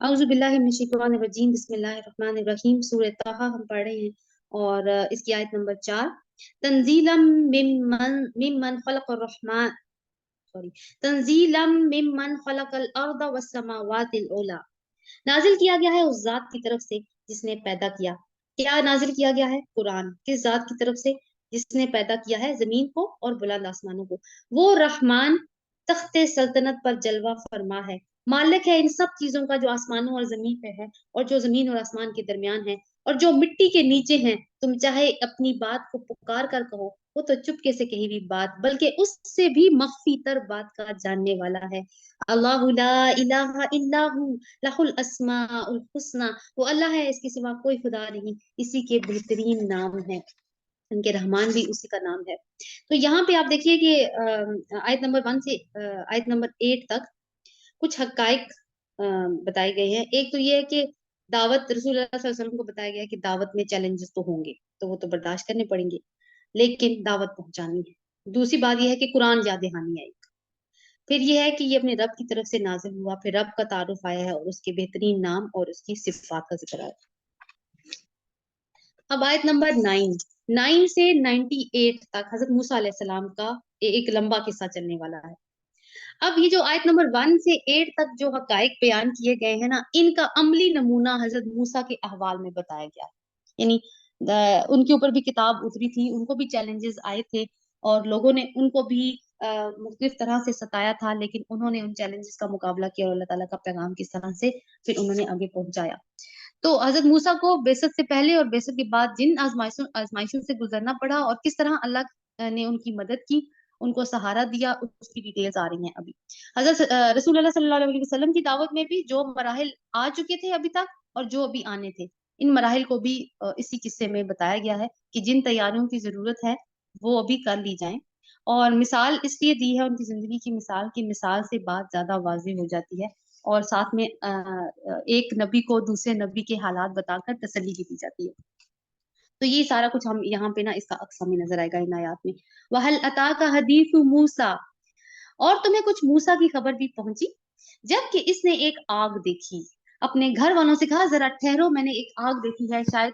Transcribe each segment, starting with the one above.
औज़ु बिल्लाहि मिनश शैतानिर रजीम बिस्मिल्लाहिर रहमानिर रहीम सूरह ताहा हम पढ़ रहे हैं और इसकी आयत नंबर 4 तंजीलम मिम्मन मिम्मन खलक़र रहमान सॉरी तंजीलम मिम्मन खलक़ल अर्द वस समावातिल उला नाजिल किया गया है उस जात की तरफ से जिसने पैदा किया। क्या नाजिल किया गया है? कुरान। किस जात की तरफ से? जिसने पैदा किया है जमीन को और बुलंद आसमानों को। वो रहमान तख्ते सल्तनत पर जलवा फरमा है, मालिक है इन सब चीजों का जो आसमानों और जमीन पे है और जो जमीन और आसमान के दरमियान है और जो मिट्टी के नीचे हैं। तुम चाहे अपनी बात को पुकार कर कहो, वो तो चुपके से कही हुई बात बल्कि उससे भी मख्फी तर बात का जानने वाला है। अल्लाहु ला इलाहा इल्ला हु लहुल अस्माउल हुस्ना। वो अल्लाह है, इसके सिवा कोई खुदा नहीं, इसी के बेहतरीन नाम है। उनके रहमान भी उसी का नाम है। तो यहाँ पे आप देखिए कि आयत नंबर 1 से आयत नंबर 8 तक कुछ हकाइक बताए गए हैं। एक तो ये है कि दावत रसूल अल्लाह सल्लल्लाहु अलैहि वसल्लम को बताया गया कि दावत में चैलेंजेस तो होंगे, तो वो तो बर्दाश्त करने पड़ेंगे, लेकिन दावत पहुंचानी है। दूसरी बात यह है कि कुरान याद दहानी है। फिर ये है कि ये अपने रब की तरफ से नाजिल हुआ, फिर रब का तारुफ आया है और उसके बेहतरीन नाम और उसकी सिफात का जिक्र आया। अब आयत नंबर 9 से 98 तक हजरत मूसा अलैहिस्सलाम का एक लंबा किस्सा चलने वाला है। अब ये जो आयत नंबर 1 से 8 तक जो हकाइक बयान किए गए हैं ना, इनका अमली नमूना हजरत मूसा के अहवाल में बताया गया है। यानी उनके ऊपर भी किताब उतरी थी, उनको भी चैलेंजेस आए थे और लोगों ने उनको भी मुख्तलिफ तरह से सताया था, लेकिन उन्होंने उन चैलेंजेस का मुकाबला किया और अल्लाह ताला का पैगाम किस तरह से फिर उन्होंने आगे पहुंचाया। तो हजरत मूसा को बेसत से पहले और बेसत के बाद जिन आजमाइशों से गुजरना पड़ा और किस तरह अल्लाह ने उनकी मदद की, उनको सहारा दिया, उसकी डिटेल्स आ रही हैं अभी। हजरत रसूल अल्लाह सल्लल्लाहु अलैहि वसल्लम की दावत में भी जो मराहिल आ चुके थे अभी तक और जो अभी आने थे, इन मराहिल को भी इसी किस्से में बताया गया है कि जिन तैयारियों की जरूरत है वो अभी कर ली जाए। और मिसाल इसलिए दी है उनकी जिंदगी की मिसाल की मिसाल से बात ज्यादा वाज़ेह हो जाती है और साथ में एक नबी को दूसरे नबी के हालात बताकर तसल्ली भी दी जाती है। तो ये सारा कुछ हम यहाँ पे ना इसका अक्स हमें नजर आएगा इन आयात में। वहल अता का हदीस मूसा, और तुम्हें कुछ मूसा की खबर भी पहुंची जबकि इसने एक आग देखी। अपने घर वालों से कहा जरा ठहरो, मैंने एक आग देखी है, शायद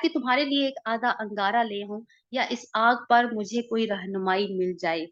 कि तुम्हारे लिए एक आधा अंगारा ले आऊं या इस आग पर मुझे कोई रहनुमाई मिल जाए।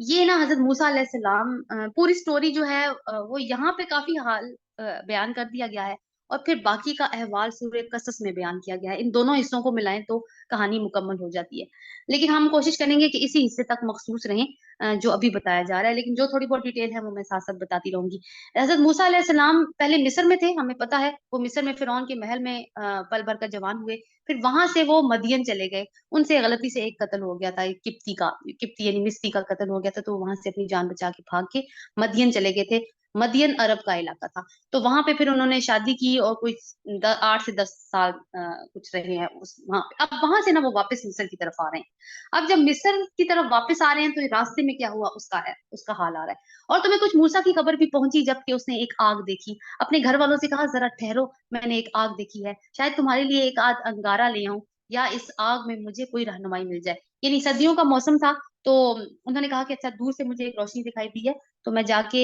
ये ना हजरत मूसा अलैहिस्सलाम पूरी स्टोरी जो है वो यहाँ पे काफी हाल बयान कर दिया गया है और फिर बाकी का अहवाल सूरह कसस में बयान किया गया है। इन दोनों हिस्सों को मिलाएं तो कहानी मुकम्मल हो जाती है, लेकिन हम कोशिश करेंगे कि इसी हिस्से तक मखसूस रहें जो अभी बताया जा रहा है, लेकिन जो थोड़ी बहुत डिटेल है वो मैं साथ साथ बताती रहूंगी। हजरत मूसा अलैहिस्सलाम पहले मिस्र में थे, हमें पता है वो मिस्र में फिरौन के महल में पल भर कर जवान हुए। फिर वहां से वो मदियन चले गए, उनसे गलती से एक कत्ल हो गया था, एक किप्ती यानी मिस्री का कत्ल हो गया था, तो वहां से अपनी जान बचा के भाग के मदियन चले गए थे। मदियन अरब का इलाका था, तो वहां पे फिर उन्होंने शादी की और कुछ 8 से 10 साल कुछ रहे हैं उस वहां पे। अब वहां से ना वो वापस मिस्र की तरफ आ रहे हैं। अब जब मिस्र की तरफ वापस आ रहे हैं तो रास्ते में क्या हुआ उसका हाल आ रहा है। और तुम्हें कुछ मूसा की खबर भी पहुंची जबकि उसने एक आग देखी। अपने घर वालों से कहा जरा ठहरो, मैंने एक आग देखी है, शायद तुम्हारे लिए एक आध अंगारा ले आऊं या इस आग में मुझे कोई रहनुमाई मिल जाए। यानी सर्दियों का मौसम था, तो उन्होंने कहा कि अच्छा दूर से मुझे एक रोशनी दिखाई दी है, तो मैं जाके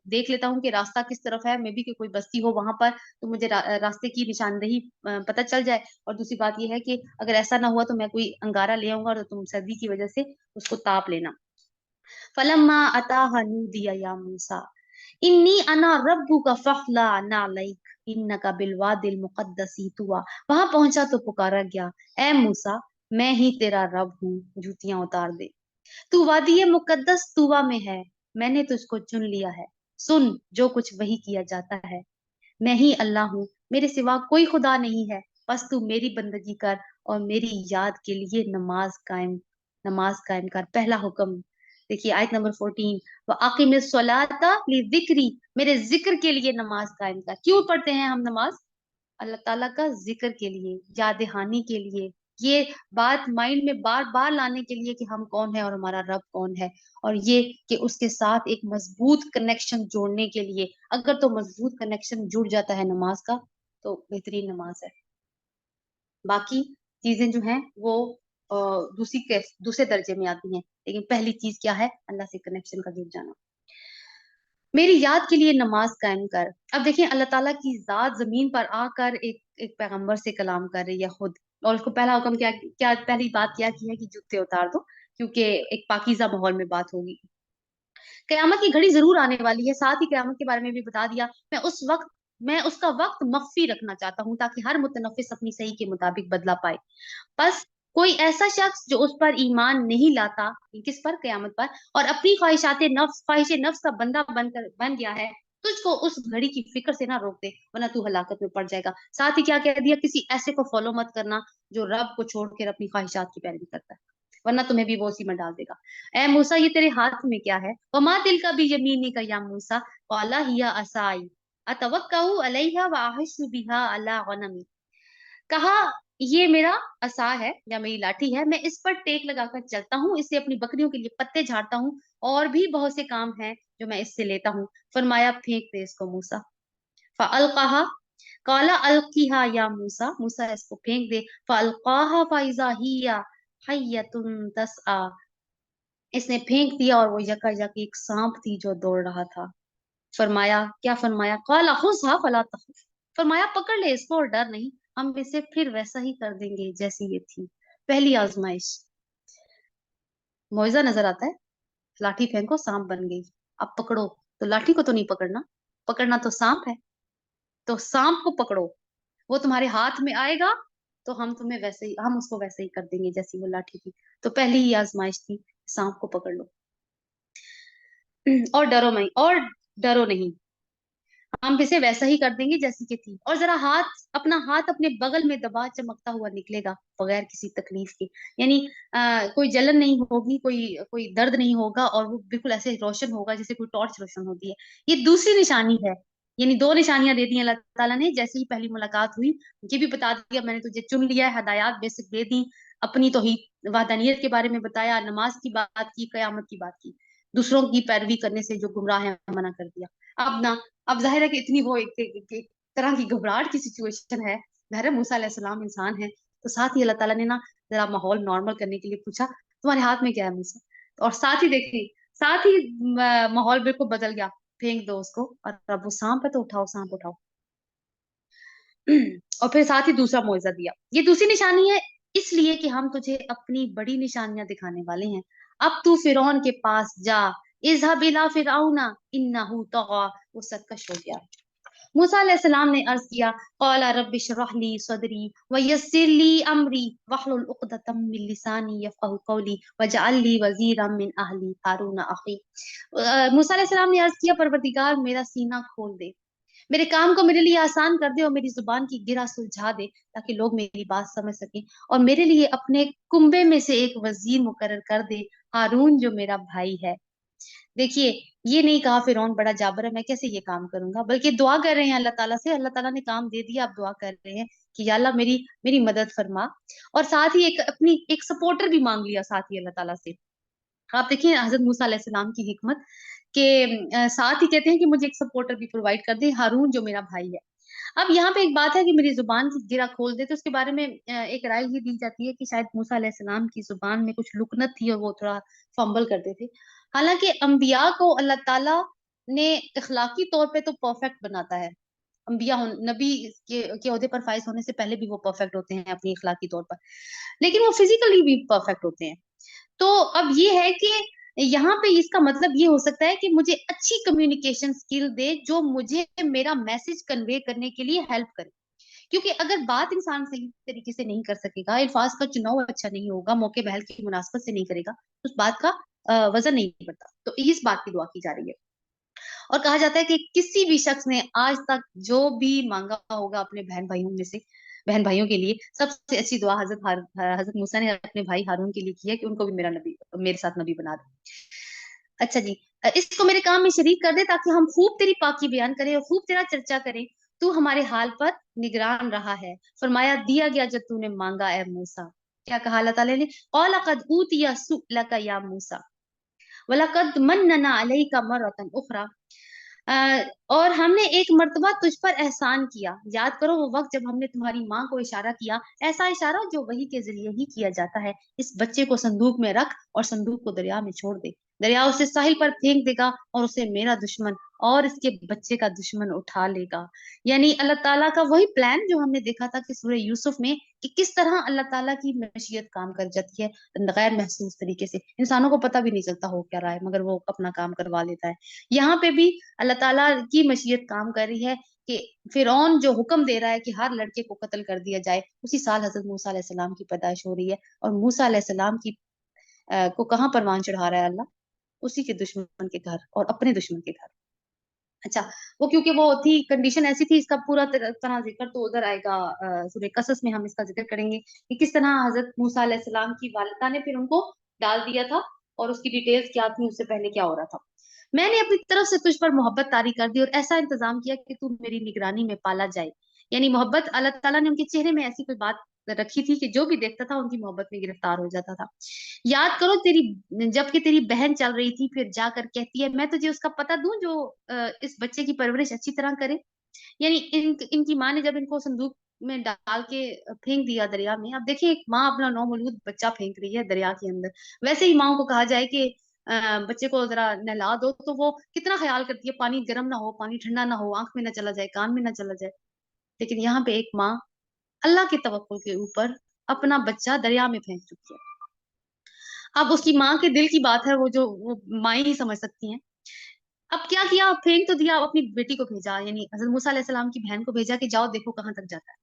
देख लेता हूँ कि रास्ता किस तरफ है, मे बी कि कोई बस्ती हो वहां पर, तो मुझे रास्ते की निशानदेही पता चल जाए। और दूसरी बात यह है कि अगर ऐसा ना हुआ तो मैं कोई अंगारा ले आऊंगा, तो तुम सर्दी की वजह से उसको ताप लेना। फलम्मा अताहा नूदिया या मूसा इन्नी अना रब्बुका फखला नालैक इन्नका बिलवादिल मुकद्दसी तुवा। वहां पहुंचा तो पुकारा गया, ए मूसा, मैं ही तेरा रब हूँ, जूतियां उतार दे, तू वादी मुकद्दस तुवा में है, मैंने तुझको चुन लिया है। सुन जो कुछ वही किया जाता है, मैं ही अल्लाह हूँ, मेरे सिवा कोई खुदा नहीं है, बस तू मेरी बंदगी कर और मेरी याद के लिए नमाज कायम कर। पहला हुक्म देखिए आयत नंबर 14, व अकीमिस सलाता लिज़िक्री, मेरे जिक्र के लिए नमाज कायम कर। क्यों पढ़ते हैं हम नमाज? अल्लाह ताला का जिक्र के लिए, याद दहानी के लिए, ये बात माइंड में बार बार लाने के लिए कि हम कौन है और हमारा रब कौन है, और ये कि उसके साथ एक मजबूत कनेक्शन जोड़ने के लिए। अगर तो मजबूत कनेक्शन जुड़ जाता है नमाज का तो बेहतरीन नमाज है। बाकी चीजें जो हैं वो अ, दूसरे दर्जे में आती हैं, लेकिन पहली चीज क्या है? अल्लाह से कनेक्शन का जुड़ जाना। मेरी याद के लिए नमाज कायम कर। अब देखिए अल्लाह ताला की जात जमीन पर आकर एक पैगंबर से कलाम कर रही है खुद। और उसको पहला हुक्म क्या क्या पहली बात क्या की है कि जूते उतार दो, क्योंकि एक पाकीज़ा माहौल में बात होगी। कयामत की घड़ी जरूर आने वाली है, साथ ही कयामत के बारे में भी बता दिया। मैं उसका वक्त मख्फी रखना चाहता हूँ ताकि हर मुतनफिस अपनी सही के मुताबिक बदला पाए। बस कोई ऐसा शख्स जो उस पर ईमान नहीं लाता, किस पर, कयामत पर, और अपनी ख्वाहिश नफ्स का बन गया है, तुझको उस घड़ी की फिक्र से ना रोक दे, वरना तू हलाकत में पड़ जाएगा। साथ ही क्या कह दिया, किसी ऐसे को फॉलो मत करना जो रब को छोड़कर अपनी ख्वाहिशात की पैरवी करता है, वरना तुम्हें भी वो उसी में डाल देगा। ए मूसा, ये तेरे हाथ में क्या है? वमा दिल का भी यमीनी का या मूसा, काला हिया असाई अतवक्कउ अलैहा व अहिस्सु बिहा अला गनमी। कहा, ये मेरा असा है या मेरी लाठी है, मैं इस पर टेक लगाकर चलता हूँ, इससे अपनी बकरियों के लिए पत्ते झाड़ता हूँ, और भी बहुत से काम हैं जो मैं इससे लेता हूँ। फरमाया, फेंक दे इसको मूसा। फ़अल्क़ाहा, काला अलकिहा या मूसा, मूसा इसको फेंक दे। फ़अल्क़ाहा फ़इज़ा हिया हय्यतुन तस्आ, इसने फेंक दिया और वो यकायक एक सांप थी जो दौड़ रहा था। फरमाया, क्या फरमाया, काला खुज़हा फला तख़फ, फरमाया पकड़ ले इसको और डर नहीं, हम इसे फिर वैसा ही कर देंगे जैसी ये थी। पहली आजमाइश, मौइज़ा नजर आता है, लाठी फेंको सांप बन गई, अब पकड़ो, तो लाठी को तो नहीं पकड़ना, पकड़ना तो सांप है, तो सांप को पकड़ो, वो तुम्हारे हाथ में आएगा तो हम उसको वैसे ही कर देंगे जैसी वो लाठी थी। तो पहली ही आजमाइश थी, सांप को पकड़ लो। और डरो नहीं, हम इसे वैसा ही कर देंगे जैसी कि थी। और जरा अपना हाथ अपने बगल में दबा, चमकता हुआ निकलेगा बगैर किसी तकलीफ के, यानी कोई जलन नहीं होगी, कोई कोई दर्द नहीं होगा, और वो बिल्कुल ऐसे रोशन होगा जैसे कोई टॉर्च रोशन होती है। ये दूसरी निशानी है, यानी दो निशानियां दे दी अल्लाह ताला ने। जैसे ही पहली मुलाकात हुई, ये भी बता दिया मैंने तुझे चुन लिया है, हदायत बेसिक दे दी, अपनी तौहीद वहदानियत के बारे में बताया, नमाज की बात की, कयामत की बात की, दूसरों की पैरवी करने से जो गुमराह है मना कर दिया। अब ना, अब जाहिर है कि इतनी वो एक तरह की घबराहट की सिचुएशन है। ज़ाहिर है मूसा अलैहिस्सलाम इंसान है, तो साथ ही अल्लाह ताला ने ना जरा माहौल नॉर्मल करने के लिए पूछा, तुम्हारे हाथ में क्या है मूसा? और साथ ही देखिए, साथ ही माहौल बिल्कुल बदल गया, फेंक दो उसको, और अब वो सांप है तो उठाओ, सांप उठाओ। और फिर साथ ही दूसरा मुआवजा दिया। ये दूसरी निशानी है, इसलिए कि हम तुझे अपनी बड़ी निशानियां दिखाने वाले हैं। अब तू फिरौन के पास जा, इज़हब इला फिरऔना इन्नहु तग़ा, वो सरकश हो गया। मूसा अलैहिस्सलाम ने अर्ज किया, क़ाला रब्बि इश्रह ली सदरी व यस्सिर ली अमरी वहलुल उक़दतम मिन लिसानी यफ़क़हू क़ौली वजअल ली वज़ीरम मिन अहली हारून अख़ी। मूसा अलैहिस्सलाम ने अर्ज किया, परवरदिगार मेरा सीना खोल दे, मेरे काम को मेरे लिए आसान कर दे, और मेरी जुबान की गिरा सुलझा दे, ताकि लोग मेरी बात समझ सकें, और मेरे लिए अपने कुंबे में से एक वजीर मुकर्रर कर दे, हारून जो मेरा भाई है। देखिए, ये नहीं कहा फिरौन बड़ा जाबर है, मैं कैसे ये काम करूंगा, बल्कि दुआ कर रहे हैं अल्लाह ताला से। अल्लाह ताला ने काम दे दिया, अब दुआ कर रहे हैं कि या अल्लाह मेरी मेरी मदद फरमा। और साथ ही एक सपोर्टर भी मांग लिया साथ ही अल्लाह ताला से। आप देखिए हजरत मूसा अलैहिस्सलाम की हिकमत के साथ ही कहते हैं कि मुझे एक सपोर्टर भी प्रोवाइड कर दे, हारून जो मेरा भाई है। अब यहाँ पे एक बात है कि मेरी जुबान की गिरा खोल दे, तो उसके बारे में एक राय ये दी जाती है कि शायद मूसा अलैहिस्सलाम की जुबान में कुछ लुकनत थी और वो थोड़ा फंबल करते थे। हालांकि अंबिया को अल्लाह ताला ने इखलाकी तौर पे तो परफेक्ट बनाता है। नबी के ओहदे पर फाइज होने से पहले भी वो परफेक्ट होते हैं अपनी इखलाकी तौर पर, लेकिन वो फिजिकली भी परफेक्ट होते हैं। तो अब ये है कि यहाँ पे इसका मतलब ये हो सकता है कि मुझे अच्छी कम्युनिकेशन स्किल दे, जो मुझे मेरा मैसेज कन्वे करने के लिए हेल्प करे। क्योंकि अगर बात इंसान सही तरीके से नहीं कर सकेगा, अल्फाज का चुनाव अच्छा नहीं होगा, मौके बहल की मुनासबत से नहीं करेगा, तो उस बात का वजन नहीं बढ़ता। तो इस बात की दुआ की जा रही है। और कहा जाता है कि किसी भी शख्स ने आज तक जो भी मांगा होगा अपने बहन भाइयों के लिए, सबसे अच्छी दुआ हजरत मूसा ने अपने भाई हारून के लिए की है कि उनको भी मेरे साथ नबी बना दे। अच्छा जी, इसको मेरे काम में शरीक कर दे, ताकि हम खूब तेरी पाकी बयान करें और खूब तेरा चर्चा करें। तू हमारे हाल पर निगरान रहा है। फरमाया, दिया गया जो तूने मांगा ए मूसा। क्या कहा अल्लाह ताला ने, क़ाल क़द ऊतिया सुअलका या मूसा वलक़द मन्नना अलैका मर्रतन उख़रा। और हमने एक मर्तबा तुझ पर एहसान किया। याद करो वो वक्त जब हमने तुम्हारी माँ को इशारा किया, ऐसा इशारा जो वही के जरिए ही किया जाता है, इस बच्चे को संदूक में रख और संदूक को दरिया में छोड़ दे। दरिया उसे साहिल पर फेंक देगा और उसे मेरा दुश्मन और इसके बच्चे का दुश्मन उठा लेगा। यानी अल्लाह ताला का वही प्लान जो हमने देखा था कि सूरह यूसुफ में, कि किस तरह अल्लाह ताला की मशीयत काम कर जाती है गैर महसूस तरीके से, इंसानों को पता भी नहीं चलता हो क्या रहा है, मगर वो अपना काम करवा लेता है। यहाँ पे भी अल्लाह ताला की मशीयत काम कर रही है कि फिरौन जो हुक्म दे रहा है कि हर लड़के को कत्ल कर दिया जाए, उसी साल हजरत मूसा अलैहिस्सलाम की पैदाइश हो रही है। और मूसा अलैहिस्सलाम की को कहाँ परवान चढ़ा रहा है अल्लाह? उसी के दुश्मन के घर और अपने दुश्मन के घर। अच्छा, वो क्योंकि वो थी, कंडीशन ऐसी थी, इसका पूरा तरह जिक्र तो उधर आएगा, सूरह कसस में हम इसका जिक्र करेंगे कि किस तरह हजरत मूसा अलैहिस्सलाम की वालिदा ने फिर उनको डाल दिया था, और उसकी डिटेल्स क्या थी, उससे पहले क्या हो रहा था। मैंने अपनी तरफ से तुझ पर मोहब्बत तारी कर दी और ऐसा इंतजाम किया कि तू मेरी निगरानी में पाला जाए। यानी मोहब्बत, अल्लाह ताला ने उनके चेहरे में ऐसी कोई बात रखी थी कि जो भी देखता था उनकी मोहब्बत में गिरफ्तार हो जाता था। याद करो तेरी, जबकि तेरी बहन चल रही थी, फिर जाकर कहती है मैं तुझे उसका पता दूं जो इस बच्चे की परवरिश अच्छी तरह करे। यानी इनकी माँ ने जब इनको संदूक में डाल के फेंक दिया दरिया में, अब देखिए एक माँ अपना नौमौलूद बच्चा फेंक रही है दरिया के अंदर। वैसे ही माँ को कहा जाए कि बच्चे को जरा नहला दो, तो वो कितना ख्याल करती है, पानी गर्म ना हो, पानी ठंडा ना हो, आंख में ना चला जाए, कान में ना चला जाए। लेकिन यहाँ पे एक माँ अल्लाह के तवक्कुल के ऊपर अपना बच्चा दरिया में फेंक चुकी है। अब उसकी माँ के दिल की बात है, वो माँ ही समझ सकती हैं। अब क्या किया, फेंक तो दिया, अब अपनी बेटी को भेजा, यानी हजरत मूसा अलैहिस्सलाम की बहन को भेजा कि जाओ देखो कहाँ तक जाता है।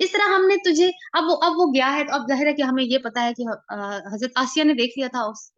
इस तरह हमने तुझे, अब वो गया है, तो अब जाहिर है कि हमें ये पता है कि हजरत आसिया ने देख लिया था उस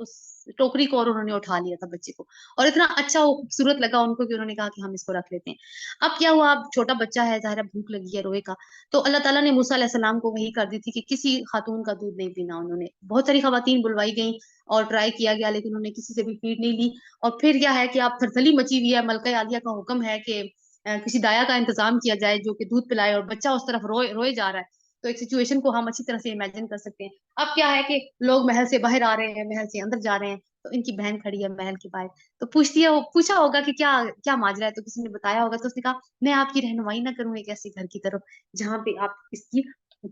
टोकरी को, और उन्होंने उठा लिया था बच्चे को, और इतना अच्छा वो खूबसूरत लगा उनको कि उन्होंने कहा कि हम इसको रख लेते हैं। अब क्या हुआ, अब छोटा बच्चा है, जाहिर है भूख लगी है, रोएगा। तो अल्लाह ताला ने मूसा अलैहिस्सलाम को वही कर दी थी कि किसी खातून का दूध नहीं पीना। उन्होंने बहुत सारी खवातीन बुलवाई गई और ट्राई किया गया, लेकिन उन्होंने किसी से भी फीड नहीं ली। और फिर क्या है कि आप थरथली मची हुई है, मलका आलिया का हुक्म है कि किसी दाया का इंतजाम किया जाए जो कि दूध पिलाए, और बच्चा उस तरफ रोए रोए जा रहा है। तो एक सिचुएशन को हम अच्छी तरह से इमेजिन कर सकते हैं। अब क्या है कि लोग महल से बाहर आ रहे हैं, महल से अंदर जा रहे हैं, तो इनकी बहन खड़ी है महल के बाहर। तो पूछती है, पूछा होगा कि क्या क्या माजरा है, तो किसी ने बताया होगा, तो उसने कहा मैं आपकी रहनुमाई ना करूँ एक ऐसे घर की तरफ जहाँ पे आप इसकी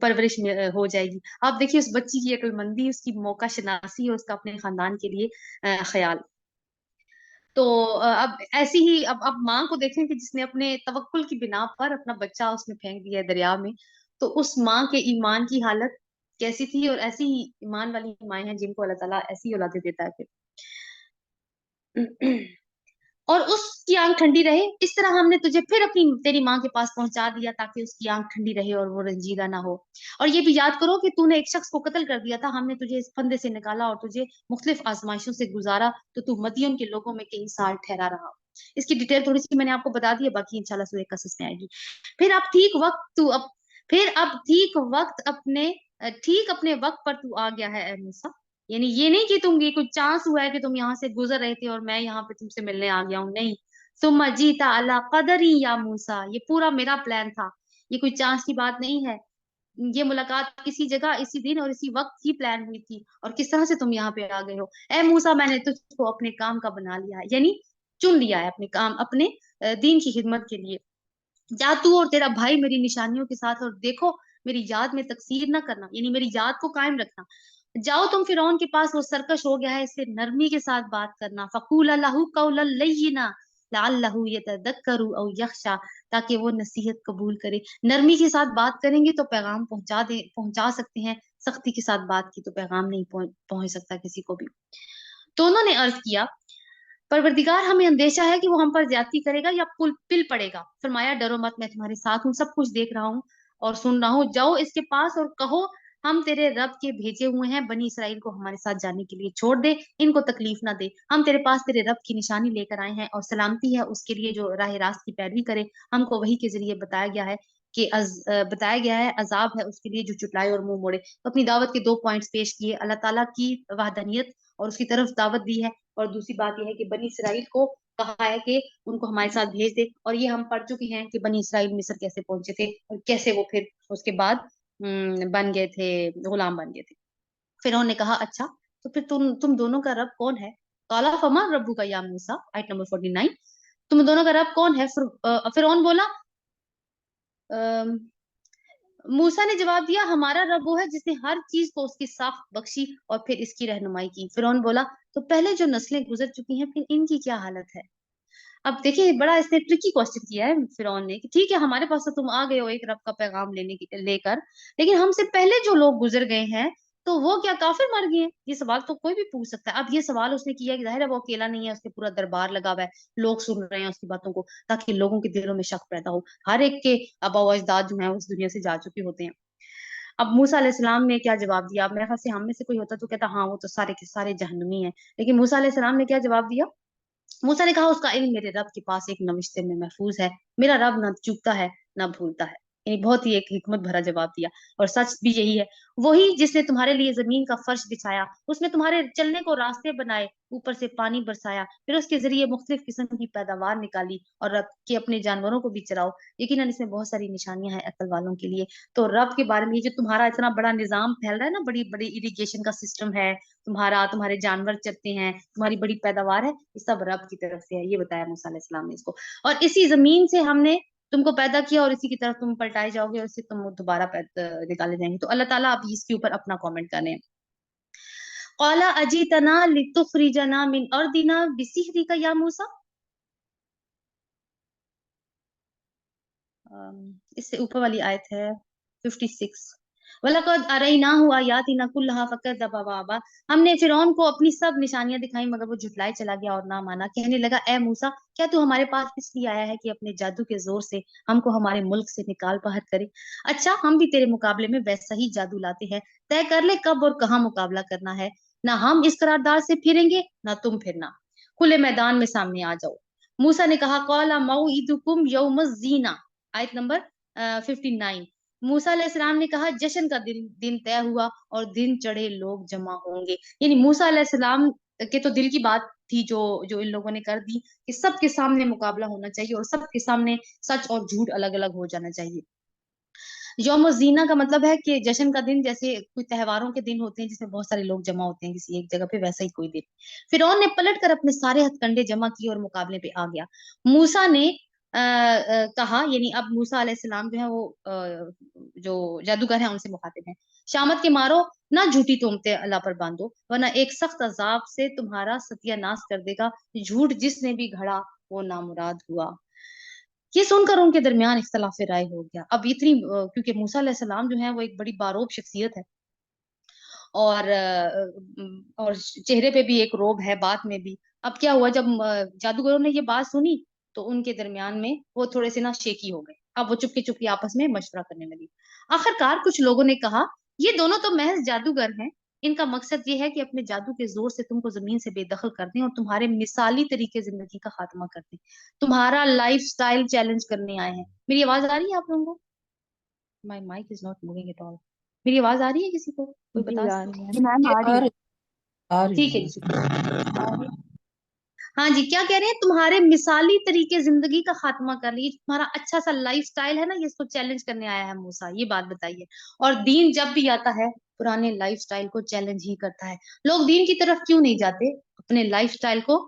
परवरिश हो जाएगी। आप देखिए उस बच्ची की अक्लमंदी, उसकी मौका शनासी और उसका अपने खानदान के लिए ख्याल। तो अब ऐसी ही, अब माँ को देखें कि जिसने अपने तवक्कुल की बिना पर अपना बच्चा उसने फेंक दिया है दरिया में, तो उस माँ के ईमान की हालत कैसी थी। और ऐसी ही ईमान वाली माएँ हैं जिनको अल्लाह ताला ऐसी औलादे देता है फिर। और उसकी आंख ठंडी रहे, इस तरह हमने तुझे फिर अपनी तेरी माँ के पास पहुंचा दिया ताकि उसकी आंख ठंडी रहे और वो रंजीदा ना हो। और ये भी याद करो कि तूने एक शख्स को कत्ल कर दिया था, हमने तुझे इस फंदे से निकाला और तुझे मुख्तलिफ आजमाइशों से गुजारा, तो तू मदियन के लोगों में कई साल ठहरा रहा। इसकी डिटेल थोड़ी सी मैंने आपको बता दी है, बाकी इंशाल्लाह सूरह कसस में आएगी। फिर अब ठीक वक्त तू अब फिर अब ठीक अपने वक्त पर तू आ गया है ए मूसा। यानी ये नहीं कि तुम, ये कुछ चांस हुआ है कि तुम यहाँ से गुजर रहे थे और मैं यहाँ पे तुमसे मिलने आ गया हूँ, नहीं। सुम्मा जीता अला कदरी या मूसा, ये पूरा मेरा प्लान था, ये कोई चांस की बात नहीं है। ये मुलाकात किसी जगह, इसी दिन और इसी वक्त ही प्लान हुई थी, और किस तरह से तुम यहाँ पे आ गए हो। ए मूसा, मैंने तुझको अपने काम का बना लिया है, यानी चुन लिया है अपने काम, अपने दीन की खिदमत के लिए। जा तू और तेरा भाई मेरी निशानियों के साथ, और देखो मेरी याद में तकसीर ना करना, यानी मेरी याद को कायम रखना। जाओ तुम फिरौन के पास, वो सरकश हो गया है, इससे नरमी के साथ बात करना। फकूल लहू कौलन लय्यिना लअल्लहु यतदक्करु औ यख्शा, ताकि वो नसीहत कबूल करे। नरमी के साथ बात करेंगे तो पैगाम पहुंचा सकते हैं, सख्ती के साथ बात की तो पैगाम नहीं पहुंच सकता किसी को भी। तो उन्होंने अर्ज किया, परवरदिगार हमें अंदेशा है कि वो हम पर ज्यादती करेगा या पुल पिल पड़ेगा। फरमाया डरो मत, मैं तुम्हारे साथ हूँ, सब कुछ देख रहा हूँ और सुन रहा हूँ। जाओ इसके पास और कहो हम तेरे रब के भेजे हुए हैं, बनी इसराइल को हमारे साथ जाने के लिए छोड़ दे, इनको तकलीफ ना दे। हम तेरे पास तेरे रब की निशानी लेकर आए हैं और सलामती है उसके लिए जो राह रास्त की पैरवी करे। हमको वही के जरिए बताया गया है अजाब है उसके लिए जो चुटलाए और मुंह मोड़े। तो अपनी दावत के दो पॉइंट्स पेश किए, अल्लाह ताला की वहदानियत और उसकी तरफ दावत दी है, और दूसरी बात यह है कि बनी इसराइल को कहा है कि उनको हमारे साथ भेज दे। और ये हम पढ़ चुके हैं कि बनी इसराइल मिस्र कैसे पहुंचे थे और कैसे वो फिर उसके बाद बन गए थे, गुलाम बन गए थे। फिर उन्होंने कहा अच्छा, तो फिर तुम दोनों का रब कौन है? काला फमा रब्बू का या मूसा, आयत नंबर 49। तुम दोनों का रब कौन है? फिर बोला मूसा ने जवाब दिया, हमारा रब वो है जिसने हर चीज को उसकी साख्त बख्शी और फिर इसकी रहनुमाई की। फिरौन बोला, तो पहले जो नस्लें गुजर चुकी हैं, फिर इनकी क्या हालत है? अब देखिए, बड़ा इसने ट्रिकी क्वेश्चन किया है फिरौन ने, कि ठीक है हमारे पास तो तुम आ गए हो एक रब का पैगाम लेकर, लेकिन हमसे पहले जो लोग गुजर गए हैं, तो वो क्या काफिर मर गए हैं? ये सवाल तो कोई भी पूछ सकता है। अब ये सवाल उसने किया कि जाहिर है वो अकेला नहीं है, उसके पूरा दरबार लगा हुआ है, लोग सुन रहे हैं उसकी बातों को, ताकि लोगों के दिलों में शक पैदा हो। हर एक के आबा व अजदाद जो है उस दुनिया से जा चुके होते हैं। अब मूसा अलैहिस्सलाम ने क्या जवाब दिया? अब मेरे ख्याल से हम में से कोई होता तो कहता हाँ वो तो सारे के सारे जहन्नमी हैं, लेकिन मूसा अलैहिस्सलाम ने क्या जवाब दिया? मूसा ने कहा, उसका इल्म मेरे रब के पास एक नविश्ते में महफूज है, मेरा रब न चूकता है न भूलता है। यानी बहुत ही एक हिकमत भरा जवाब दिया, और सच भी यही है। वही जिसने तुम्हारे लिए जमीन का फर्श बिछाया, उसने तुम्हारे चलने को रास्ते बनाए, ऊपर से पानी बरसाया, फिर उसके जरिए मुख्तलिफ किस्म की पैदावार निकाली, और रब के अपने जानवरों को भी चराओ। यकीनन इसमें बहुत सारी निशानियां हैं अक्ल वालों के लिए। तो रब के बारे में ये जो तुम्हारा इतना बड़ा निजाम फैल रहा है ना, बड़ी बड़ी इरिगेशन का सिस्टम है तुम्हारे जानवर चरते हैं, तुम्हारी बड़ी पैदावार है, ये सब रब की तरफ से है, ये बताया मूसा अलैहिस्सलाम ने इसको। और इसी जमीन से हमने तुमको पैदा किया, और इसी की तरफ तुम पलटाए जाओगे, और इससे तुम दोबारा निकाले जाएंगे। तो अल्लाह ताला अब इसके ऊपर अपना कमेंट कर रहे हैं। क़ाला अजीतना लितुखरिजना मिन अर्दिना बिसिहरिका या मूसा। इससे ऊपर वाली आयत है 56। वलक़द अरैनाहु आयातिना कुल्लहा फकज़्ज़बा व अबा। हमने फिरौन को अपनी सब निशानियां दिखाई, मगर वो झुटलाए चला गया और ना माना। कहने लगा, ए मूसा, क्या तू हमारे पास इसलिए आया है कि अपने जादू के जोर से हमको हमारे मुल्क से निकाल बाहर करे? अच्छा, हम भी तेरे मुकाबले में वैसा ही जादू लाते हैं, तय कर ले कब और कहाँ मुकाबला करना है। ना हम इस करारदाद से फिरेंगे, ना तुम फिरना। खुले मैदान में सामने आ जाओ। मूसा ने कहा, क़ाला मौइदुकुम यौमुज़्ज़ीना। आयत नंबर 59। मूसा अलैहिस्सलाम ने कहा, जश्न का दिन दिन तय हुआ और दिन चढ़े लोग जमा होंगे। यानी मूसा अलैहिस्सलाम के तो दिल की बात थी, जो जो इन लोगों ने कर दी, कि सबके सामने मुकाबला होना चाहिए, और सबके सामने सच और झूठ अलग अलग हो जाना चाहिए। यौम जीना का मतलब है कि जश्न का दिन, जैसे कोई त्योहारों के दिन होते हैं जिसमें बहुत सारे लोग जमा होते हैं किसी एक जगह पे, वैसा ही कोई दिन। फिरौन ने पलट कर अपने सारे हथकंडे जमा किए और मुकाबले पे आ गया। मूसा ने कहा, यानी अब मूसा अलैहिस्सलाम जो है वो जो जादूगर है उनसे मुखातिब है, शामत के मारो, ना झूठी तोहमतें अल्लाह पर बांधो, वरना एक सख्त अजाब से तुम्हारा सत्यानाश कर देगा। झूठ जिसने भी घड़ा वो नामुराद हुआ। ये सुनकर उनके दरमियान इख्तलाफ राय हो गया। अब इतनी क्योंकि मूसा अलैहिस्सलाम जो है वो एक बड़ी बारोब शख्सियत है, और और चेहरे पे भी एक रोब है, बात में भी। अब क्या हुआ, जब जादूगरों ने ये बात सुनी, तो उनके दरमियान में वो थोड़े से ना शेकी हो गए। अब वो चुपके चुपके आपस में मशवरा करने लगे। आखिरकार कुछ लोगों ने कहा, ये दोनों तो महज जादूगर हैं, इनका मकसद ये है कि अपने जादू के जोर से तुमको जमीन से बेदखल कर दें और तुम्हारे मिसाली तरीके जिंदगी का खात्मा कर दें। तुम्हारा लाइफ स्टाइल चैलेंज करने आए हैं। मेरी आवाज आ रही है आप लोगों को? My mic is not moving at all. मेरी आवाज आ रही है किसी को? कोई जी बता आ सकता रही है? है। जी मैम ये आ रही है। आ रही ठीक है। है जी, शुक्रिया। हाँ जी, क्या कह रहे हैं? तुम्हारे मिसाली तरीके जिंदगी का खात्मा कर लिए, तुम्हारा अच्छा सा लाइफ स्टाइल है ना, ये इसको चैलेंज करने आया है मूसा, ये बात बताइए। और दीन जब भी आता है, पुराने लाइफ स्टाइल को चैलेंज ही करता है। लोग दीन की तरफ क्यों नहीं जाते? अपने लाइफ स्टाइल को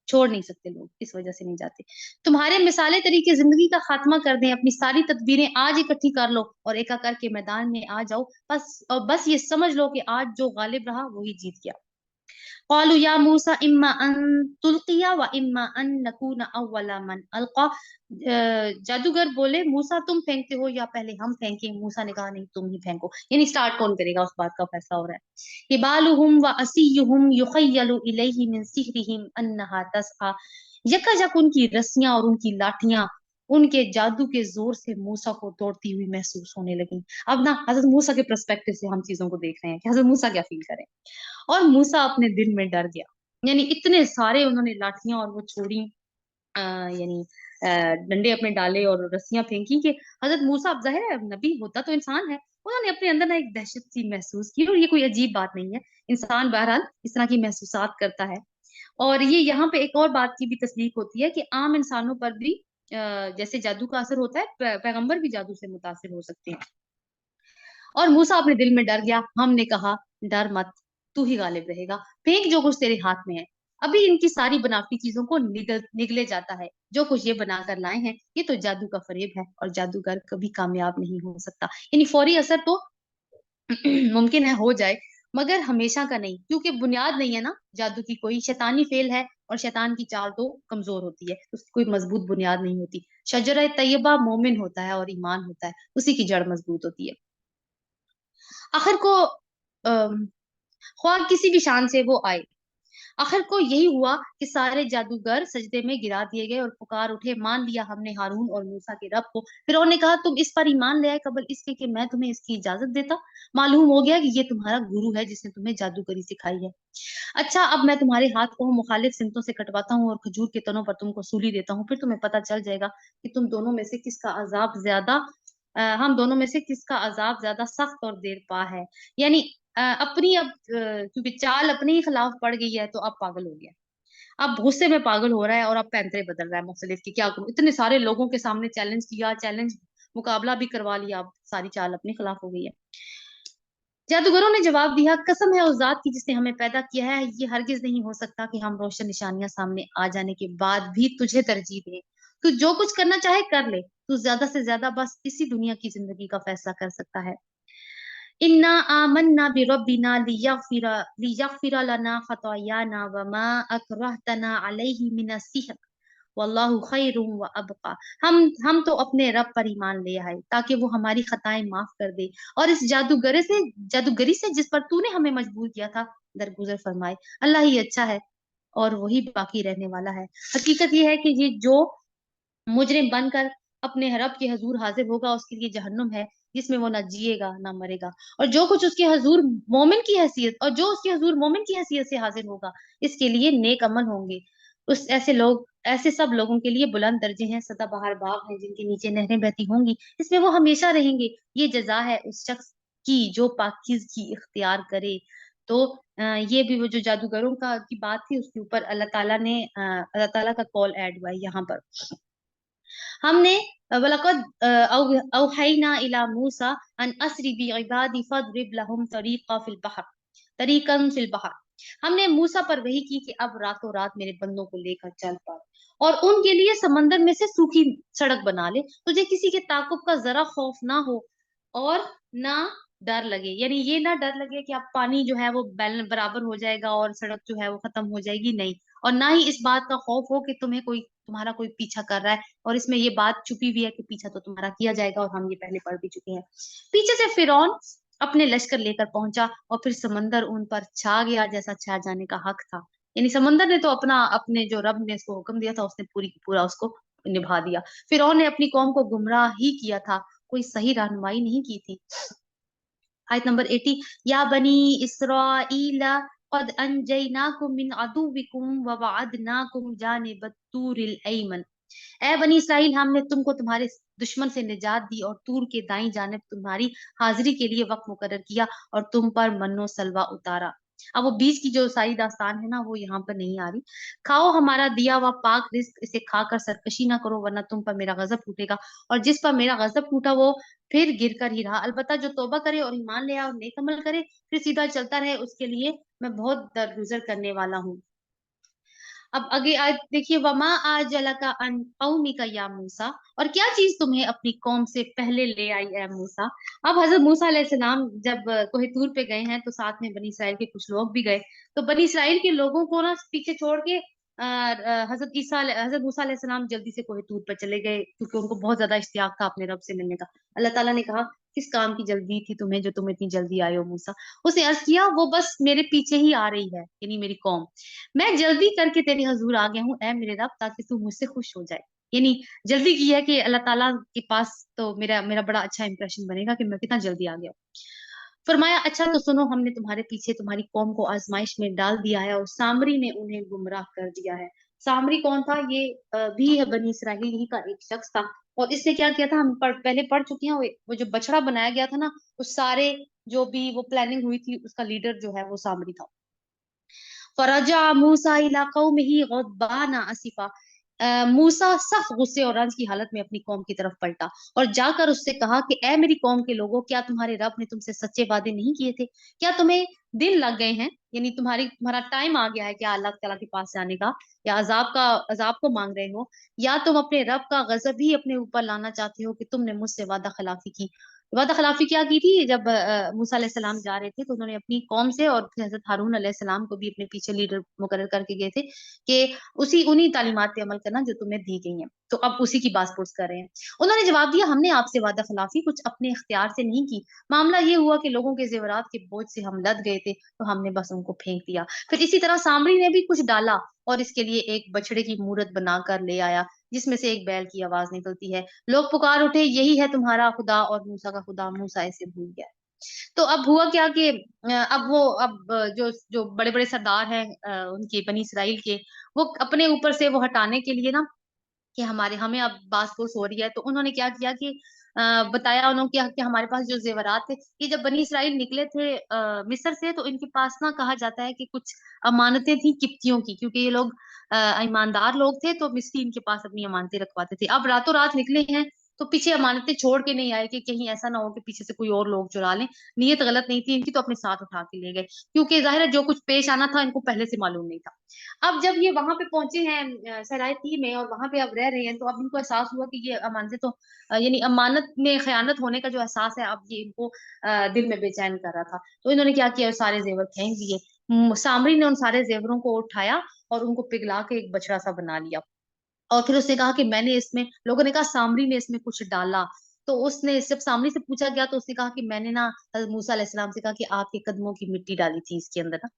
छोड़ नहीं सकते लोग, इस वजह से नहीं जाते। तुम्हारे मिसाले तरीके जिंदगी का खात्मा कर दें, अपनी सारी तदबीरें आज इकट्ठी कर लो और एका करके मैदान में आ जाओ। बस ये समझ लो कि आज जो गालिब रहा वही जीत गया। क़ालू या मूसा इम्मा अन तुल्किया व इम्मा अन नकूना अव्वला मन अलका। जादूगर बोले, मूसा तुम फेंकते हो या पहले हम फेंके? मूसा ने कहा, नहीं तुम ही फेंको। यानी स्टार्ट कौन करेगा, उस बात का फैसला हो रहा है। हिबालुहुम व असियुहुम युखय्यलु इलैहि मिन सिहरिहिम अन्नहा तस्आ। यकायक उनकी रस्सियां और उनकी लाठियां उनके जादू के जोर से मूसा को तोड़ती हुई महसूस होने लगी। अब ना हजरत मूसा के पर्सपेक्टिव से हम चीजों को देख रहे हैं कि हजरत मूसा क्या फील करें। और मूसा अपने दिल में डर गया। यानी इतने सारे उन्होंने लाठियां और वो छोड़ी, यानी डंडे अपने डाले और रस्सियां फेंकी, कि हजरत मूसा, अब जाहिर है नबी होता तो इंसान है, उन्होंने अपने अंदर ना एक दहशत सी महसूस की। और ये कोई अजीब बात नहीं है, इंसान बहरहाल इस तरह की महसूसात करता है। और ये यहाँ पे एक और बात की भी तस्दीक होती है कि आम इंसानों पर भी जैसे जादू का असर होता है, पैगंबर भी जादू से मुतासिर हो सकते हैं। और मूसा अपने दिल में डर गया। हमने कहा, डर मत, तू ही गालिब रहेगा, फेंक जो कुछ तेरे हाथ में है। अभी इनकी सारी बनावटी चीजों को निगले जाता है। जो कुछ ये बना कर लाए हैं ये तो जादू का फरेब है, और जादूगर कभी कामयाब नहीं हो सकता। यानी फौरी असर तो मुमकिन है हो जाए, मगर हमेशा का नहीं, क्योंकि बुनियाद नहीं है ना जादू की, कोई शैतानी फेल है, और शैतान की चाल तो कमजोर होती है, उसकी कोई मजबूत बुनियाद नहीं होती। शजर तैयबा मोमिन होता है और ईमान होता है, उसी की जड़ मजबूत होती है। आखिर को ख्वाह किसी भी शान से वो आए, आखिर को यही हुआ कि सारे जादूगर सजदे में गिरा दिए गए और पुकार उठे, मान लिया हमने हारून और मूसा के रब को। फिर उन्होंने कहा, तुम इस पर ईमान ले आए कबल इसके कि मैं तुम्हें इसकी इजाजत देता। मालूम हो गया कि ये तुम्हारा गुरु है जिसने तुम्हें जादूगरी सिखाई है। अच्छा, अब मैं तुम्हारे हाथ को मुखालिफ सिमतों से कटवाता हूँ और खजूर के तनों पर तुमको सूली देता हूँ, फिर तुम्हें पता चल जाएगा कि तुम दोनों में से किसका अजाब ज्यादा हम दोनों में से किसका अजाब ज्यादा सख्त और देर पा है। यानी अपनी अब क्योंकि चाल अपने ही खिलाफ पड़ गई है तो अब पागल हो गया, अब गुस्से में पागल हो रहा है और अब पैंतरे बदल रहा है मुख्तलिफ की, क्या करूं, इतने सारे लोगों के सामने चैलेंज किया, चैलेंज मुकाबला भी करवा लिया, अब सारी चाल अपने खिलाफ हो गई है। जादूगरों ने जवाब दिया, कसम है उस जात की जिसने हमें पैदा किया है, ये हरगिज नहीं हो सकता कि हम रोशन निशानियां सामने आ जाने के बाद भी तुझे तरजीह दें। तू जो कुछ करना चाहे कर ले, तू ज्यादा से ज्यादा बस इसी दुनिया की जिंदगी का फैसला कर सकता है। इन्ना आमन्ना बिरब्बिना लियगफिरा लना खतायाना वमा अकरहतना अलैहि मिनस सिहर वल्लाहु खैरुम व अबका। हम तो अपने रब पर ईमान ले आए ताकि वो हमारी खताएं माफ कर दे, और इस जादूगरी से जिस पर तूने हमें मजबूर किया था दरगुजर फरमाए। अल्लाह ही अच्छा है और वही बाकी रहने वाला है। हकीकत ये है कि ये जो मुजरिम बनकर अपने रब के हजूर हाजिर होगा उसके लिए जहन्नुम है, जिसमें वो ना जिएगा ना मरेगा। और जो कुछ उसके हजूर मोमिन की हैसियत और जो उसके हजूर मोमिन की हैसियत से हाजिर होगा इसके लिए नेक अमल होंगे। उस ऐसे लोग ऐसे सब लोगों के लिए बुलंद दर्जे हैं, सदाबहार बाग हैं जिनके नीचे नहरें बहती होंगी, इसमें वो हमेशा रहेंगे। ये जजा है उस शख्स की जो पाकीज़गी इख्तियार करे। तो ये भी वो जो जादूगरों का की बात थी उसके ऊपर अल्लाह ताला का कॉल ऐड हुआ है यहाँ पर। हमने वलकद औहैना इला मूसा अन असरी बि इबादी फदरिब लहुम तरीकन फिल बहर। हमने मूसा पर वही की कि अब रातों रात मेरे बंदों को लेकर चल पड़ और उनके लिए समंदर में से सूखी सड़क बना ले, तुझे किसी के ताकुब का जरा खौफ ना हो और ना डर लगे। यानी ये ना डर लगे कि अब पानी जो है वो बराबर हो जाएगा और सड़क जो है वो खत्म हो जाएगी, नहीं। और ना ही इस बात का खौफ हो कि तुम्हारा कोई पीछा कर रहा है, और इसमें ये बात छुपी हुई है कि पीछा तो तुम्हारा किया जाएगा, और हम ये पहले पढ़ भी चुके हैं। पीछे से फिरौन अपने लश्कर लेकर पहुंचा और फिर समंदर उन पर छा गया जैसा छा जाने का हक था। यानी समंदर ने तो अपने जो रब ने उसको हुक्म दिया था उसने पूरी की पूरा उसको निभा दिया। फिरौन ने अपनी कौम को गुमराह ही किया था, कोई सही रहनुमाई नहीं की थी। आयत नंबर 80, या बनी इसराइल कद अंजयनाकुम मिन अदुविकुम व वअदनाकुम जानिबत तूरिल अयमन। ए बनी इसराइल, हमने तुमको तुम्हारे दुश्मन से निजात दी और तूर के दाईं जानिब तुम्हारी हाजिरी के लिए वक्त मुकर्रर किया और तुम पर मन्नो सलवा उतारा। अब वो बीच की जो सारी दास्तान है ना वो यहाँ पर नहीं आ रही। खाओ हमारा दिया हुआ पाक रिस्क, इसे खाकर सरकशी ना करो वरना तुम पर मेरा गजब टूटेगा, और जिस पर मेरा गजब टूटा वो फिर गिर कर ही रहा। अलबत्ता जो तौबा करे और ईमान ले आए और नेक अमल करे फिर सीधा चलता रहे उसके लिए मैं बहुत दरगुजर करने वाला हूँ। अब आगे आज देखिए, वमा आजला का अन कौमी का या मूसा, और क्या चीज तुम्हें अपनी कौम से पहले ले आई है मूसा। अब हजरत मूसा अलैहिस्सलाम जब कोहितूर पे गए हैं तो साथ में बनी इसराइल के कुछ लोग भी गए, तो बनी इसराइल के लोगों को ना पीछे छोड़ के हजरत मूसा अलैहिस्सलाम जल्दी से कोहितूर पर चले गए क्योंकि उनको बहुत ज्यादा इश्तियाक था अपने रब से मिलने का। अल्लाह ताला ने कहा, किस काम की जल्दी थी तुम्हें जो तुम इतनी जल्दी आए हो मूसा। उसने अर्ज किया, वो बस मेरे पीछे ही आ रही है, यानी मेरी कौम। मैं जल्दी करके तेरे हजूर आ गया हूँ ऐ मेरे रब ताकि तू मुझसे खुश हो जाए। यानी जल्दी की है कि अल्लाह ताला के पास तो मेरा मेरा बड़ा अच्छा इंप्रेशन बनेगा कि मैं कितना जल्दी आ गया हूँ। फरमाया, अच्छा तो सुनो, हमने तुम्हारे पीछे तुम्हारी कौम को आजमाइश में डाल दिया है और सामरी ने उन्हें गुमराह कर दिया है। सामरी कौन था? ये भी है बनी इसराइल ही का एक शख्स था, और इसने क्या किया था हम पहले पढ़ चुके हैं। वो जो बछड़ा बनाया गया था ना, उस सारे जो भी वो प्लानिंग हुई थी उसका लीडर जो है वो सामरी था। फरजा मूसा इला कौमिही गद्बाना असिफा। मूसा सख्त गुस्से और रंज की हालत में अपनी कौम की तरफ पलटा और जाकर उससे कहा कि ए मेरी कौम के लोगों, क्या तुम्हारे रब ने तुमसे सच्चे वादे नहीं किए थे? क्या तुम्हें दिन लग गए हैं, यानी तुम्हारा टाइम आ गया है कि अल्लाह ताला के पास जाने का, या अजाब को मांग रहे हो, या तुम अपने रब का गजब ही अपने ऊपर लाना चाहते हो कि तुमने मुझसे वादा खिलाफी की। वादा खिलाफी क्या की थी? जब मूसा अलैहिस्सलाम जा रहे थे तो उन्होंने अपनी कौम से और फिर हजरत हारून अलैहिस्सलाम को भी अपने पीछे लीडर मुकर्रर करके गए थे कि उसी उन्हीं तालीमात पे अमल करना जो तुम्हें दी गई हैं। तो अब उसी की बात पुरस कर रहे हैं। उन्होंने जवाब दिया, हमने आपसे वादा खिलाफी कुछ अपने इख्तियार से नहीं की, मामला ये हुआ कि लोगों के जेवरात के बोझ से हम लद गए थे, तो हमने बस उनको फेंक दिया। फिर इसी तरह सामरी ने भी कुछ डाला और इसके लिए एक बछड़े की मूरत बनाकर ले आया, जिसमें से एक बैल की आवाज निकलती है। लोग पुकार उठे, यही है तुम्हारा खुदा और मूसा का खुदा। मूसा इसे भूल गया। तो अब हुआ क्या कि जो जो बड़े बड़े सरदार हैं उनके बनी इसराइल के, वो अपने ऊपर से वो हटाने के लिए ना कि हमें अब बात फुस हो रही है, तो उन्होंने क्या किया कि बताया उन्होंने क्या कि हमारे पास जो जेवरात थे, कि जब बनी इसराइल निकले थे मिस्र से, तो इनके पास ना कहा जाता है कि कुछ अमानतें थी किप्तियों की, क्योंकि ये लोग ईमानदार लोग थे, तो मिस्री इनके पास अपनी अमानतें रखवाते थे। अब रातों रात निकले हैं, तो पीछे अमानतें छोड़ के नहीं आए कि कहीं ऐसा ना हो कि पीछे से कोई और लोग चुरा लें। नीयत गलत नहीं थी इनकी, तो अपने साथ उठा के ले गए, क्योंकि जाहिर है जो कुछ पेश आना था इनको पहले से मालूम नहीं था। अब जब ये वहां पे पहुंचे हैं सरायती में, और वहां पे अब रह रहे हैं, तो अब इनको एहसास हुआ कि ये अमानतें तो यानी अमानत में खयानत होने का जो एहसास है, अब ये इनको दिल में बेचैन कर रहा था। तो इन्होंने क्या किया, सारे जेवर फेंक दिए। सामरी ने उन सारे जेवरों को उठाया और उनको पिघला के एक बछड़ा सा बना लिया। और फिर उसने कहा कि मैंने इसमें, लोगों ने कहा सामरी ने इसमें कुछ डाला। तो उसने, जब सामरी से पूछा गया, तो उसने कहा कि मैंने ना हज़रत मूसा अलैहिस्सलाम से कहा कि आपके कदमों की मिट्टी डाली थी इसके अंदर ना।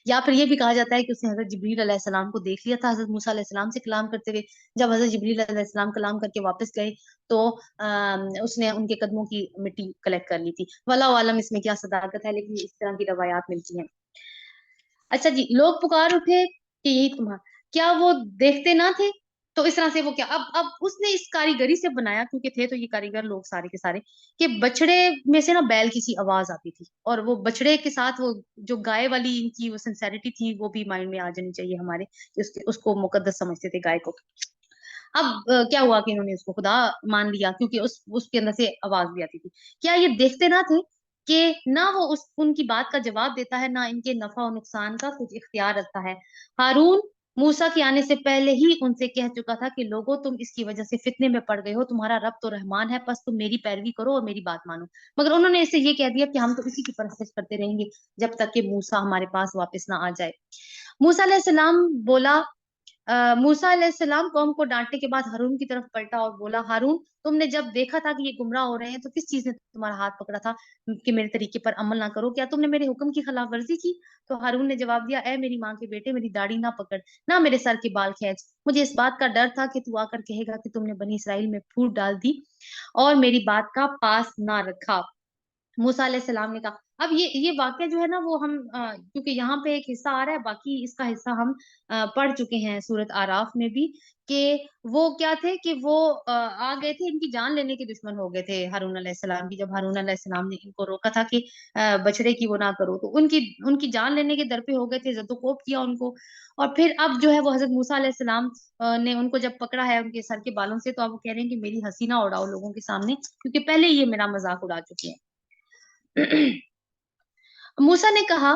या फिर ये भी कहा जाता है कि उसने हजरत जिब्रील अलैहिस्सलाम को देख लिया था हजरत मूसा अलैहिस्सलाम से कलाम करते हुए। जब हजरत जिब्रील अलैहिस्सलाम कलाम करके वापस गए, तो उसने उनके कदमों की मिट्टी कलेक्ट कर ली थी। वल्लाहु आलम इसमें क्या सदाकत है, लेकिन इस तरह की रवायात मिलती हैं। अच्छा जी, लोग पुकार उठे कि यही तुम्हारा, क्या वो देखते ना थे? तो इस तरह से वो क्या, अब उसने इस कारीगरी से बनाया, क्योंकि थे तो ये कारीगर लोग सारे के सारे, कि बछड़े में से ना बैल की सी आवाज आती थी, और वो बछड़े के साथ वो जो गाय वाली इनकी वो सिंसेरिटी थी, वो भी माइंड में आ जानी चाहिए हमारे, कि उसको मुकद्दस समझते थे गाय को। अब क्या हुआ कि इन्होंने उसको खुदा मान लिया, क्योंकि उसके अंदर से आवाज भी आती थी। क्या ये देखते ना थे कि ना वो उनकी बात का जवाब देता है, ना इनके नफा और नुकसान का कुछ इख्तियार रखता है। हारून मूसा के आने से पहले ही उनसे कह चुका था कि लोगों, तुम इसकी वजह से फितने में पड़ गए हो, तुम्हारा रब तो रहमान है, बस तुम मेरी पैरवी करो और मेरी बात मानो। मगर उन्होंने इससे ये कह दिया कि हम तो इसी की परस्तिश करते रहेंगे जब तक कि मूसा हमारे पास वापस ना आ जाए। मूसा अलैहिस्सलाम बोला, मूसा अलैहिस्सलाम कौम को डांटने के बाद हारून की तरफ पलटा और बोला, हारून, तुमने जब देखा था कि ये गुमराह हो रहे हैं, तो किस चीज ने तुम्हारा हाथ पकड़ा था कि मेरे तरीके पर अमल ना करो? क्या तुमने मेरे हुक्म की खिलाफ वर्जी की? तो हारून ने जवाब दिया, ए मेरी माँ के बेटे, मेरी दाढ़ी ना पकड़, ना मेरे सर के बाल खींच। मुझे इस बात का डर था कि तू आकर कहेगा कि तुमने बनी इसराइल में फूट डाल दी और मेरी बात का पास ना रखा। मूसा अलैहिस्सलाम ने कहा, अब ये वाक्य जो है ना, वो हम क्योंकि यहाँ पे एक हिस्सा आ रहा है, बाकी इसका हिस्सा हम पढ़ चुके हैं सूरत आराफ में भी, कि वो क्या थे कि वो आ गए थे, इनकी जान लेने के दुश्मन हो गए थे हारून अलैहिस्सलाम की, जब हारून अलैहिस्सलाम ने इनको रोका था कि बछड़े की वो ना करो, तो उनकी उनकी जान लेने के दर पे हो गए थे, जद्दोकोब किया उनको। और फिर अब जो है वो हजरत मूसा अलैहिस्सलाम ने उनको जब पकड़ा है उनके सर के बालों से, तो अब वो कह रहे हैं कि मेरी हंसी ना उड़ाओ लोगों के सामने, क्योंकि पहले ही ये मेरा मजाक उड़ा चुके हैं। मूसा ने कहा,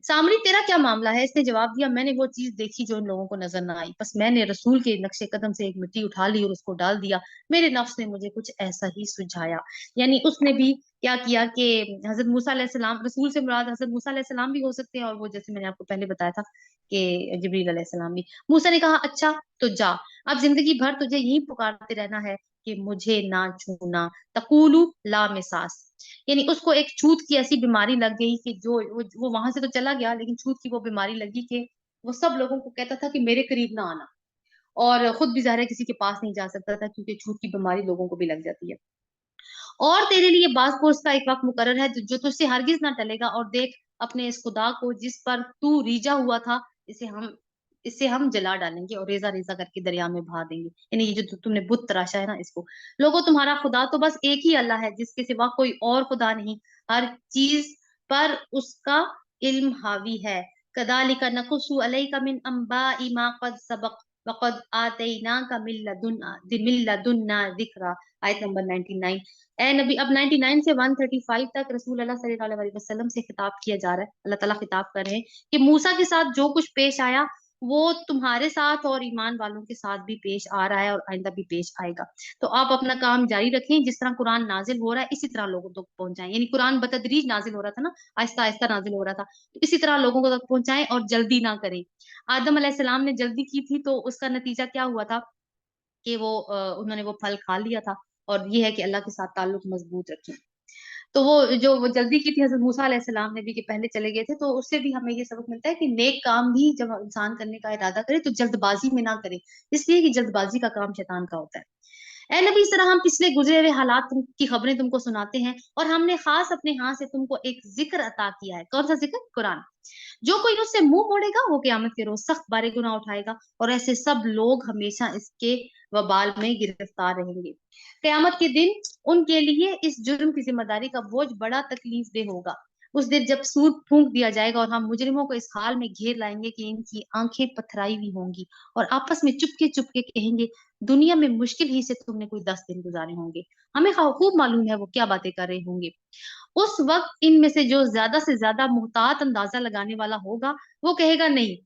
सामरी तेरा क्या मामला है? इसने जवाब दिया, मैंने वो चीज देखी जो इन लोगों को नजर ना आई, बस मैंने रसूल के नक्शे कदम से एक मिट्टी उठा ली और उसको डाल दिया। मेरे नफ्स ने मुझे कुछ ऐसा ही सुझाया। यानी उसने भी क्या किया कि हजरत मूसा अलैहिस्सलाम, रसूल से मुराद हजरत मूसा अलैहिस्सलाम भी हो सकते हैं, और वो जैसे मैंने आपको पहले बताया था कि जिब्रील अलैहिस्सलाम भी। मूसा ने कहा, अच्छा तो जा, अब जिंदगी भर तुझे यही पुकारते रहना है कि मुझे ना छूना, तकूलू ला मिसास। यानी उसको एक छूत की ऐसी बीमारी लग गई कि जो वो वहां से तो चला गया, लेकिन छूत की वो बीमारी लगी कि वो सब लोगों को कहता था कि मेरे करीब ना आना, और खुद भी ज़ाहिर है किसी के पास नहीं जा सकता था, क्योंकि छूत की बीमारी लोगों को भी लग जाती है। और तेरे लिए बास कोर्स का एक वक्त मुकर्रर है जो तुझसे हरगिज ना टलेगा, और देख अपने इस खुदा को जिस पर तू रीझा हुआ था, इसे हम जला डालेंगे और रेजा रेजा करके दरिया में बहा देंगे। यानी ये जो तुमने बुत तराशा है ना इसको, लोगों, तुम्हारा खुदा तो बस एक ही अल्लाह है, जिसके सिवा कोई और खुदा नहीं, हर चीज पर उसका इल्म हावी है। कदालिका नकुसु अलैका मिन अंबाइ मा कद सबक, वक़द आतैनाका मिन लदुन्ना ज़िक्रा, आयत नंबर 99। ए नबी, अब 99 से 135 तक रसूल अल्लाह सल्लल्लाहु अलैहि वसल्लम से खिताब किया जा रहा है। अल्लाह ताला खिताब कर रहे हैं कि मूसा के साथ जो कुछ पेश आया वो तुम्हारे साथ और ईमान वालों के साथ भी पेश आ रहा है और आइंदा भी पेश आएगा। तो आप अपना काम जारी रखें, जिस तरह कुरान नाजिल हो रहा है इसी तरह लोगों तक पहुंचाएं। यानी कुरान बतदरीज नाजिल हो रहा था ना, आहिस्ता आहिस्ता नाजिल हो रहा था, तो इसी तरह लोगों को तक पहुंचाएं और जल्दी ना करें। आदम अलैहिस्सलाम ने जल्दी की थी तो उसका नतीजा क्या हुआ था कि उन्होंने वो फल खा लिया था। और ये है कि अल्लाह के साथ ताल्लुक मजबूत रखें। तो वो जल्दी की थी हजरत मूसा अलैहिस्सलाम ने भी, कि पहले चले गए थे, तो उससे भी हमें ये सबक मिलता है कि नेक काम भी जब इंसान करने का इरादा करे तो जल्दबाजी में ना करे, इसलिए कि जल्दबाजी का काम शैतान का होता है। ए नबी, इस तरह हम पिछले गुजरे हुए हालात की खबरें तुमको सुनाते हैं, और हमने खास अपने हाथ से तुमको एक जिक्र अता किया है। कौन सा जिक्र? कुरान। जो कोई उससे मुंह मोड़ेगा वो क़यामत के रोज सख्त बारे गुनाह उठाएगा, और ऐसे सब लोग हमेशा इसके वबाल में गिरफ्तार रहेंगे। क़यामत के दिन उनके लिए इस जुर्म की जिम्मेदारी का बोझ बड़ा तकलीफ दे होगा। उस दिन जब सूर फूंक दिया जाएगा और हम मुजरिमों को इस हाल में घेर लाएंगे कि इनकी आंखें पथराई हुई होंगी, और आपस में चुपके चुपके कहेंगे, दुनिया में मुश्किल ही से तुमने कोई 10 दिन गुजारे होंगे, हमें खूब मालूम है वो क्या बातें कर रहे होंगे। उस वक्त इनमें से ज्यादा मुहतात अंदाजा लगाने वाला होगा, वो कहेगा, नहीं,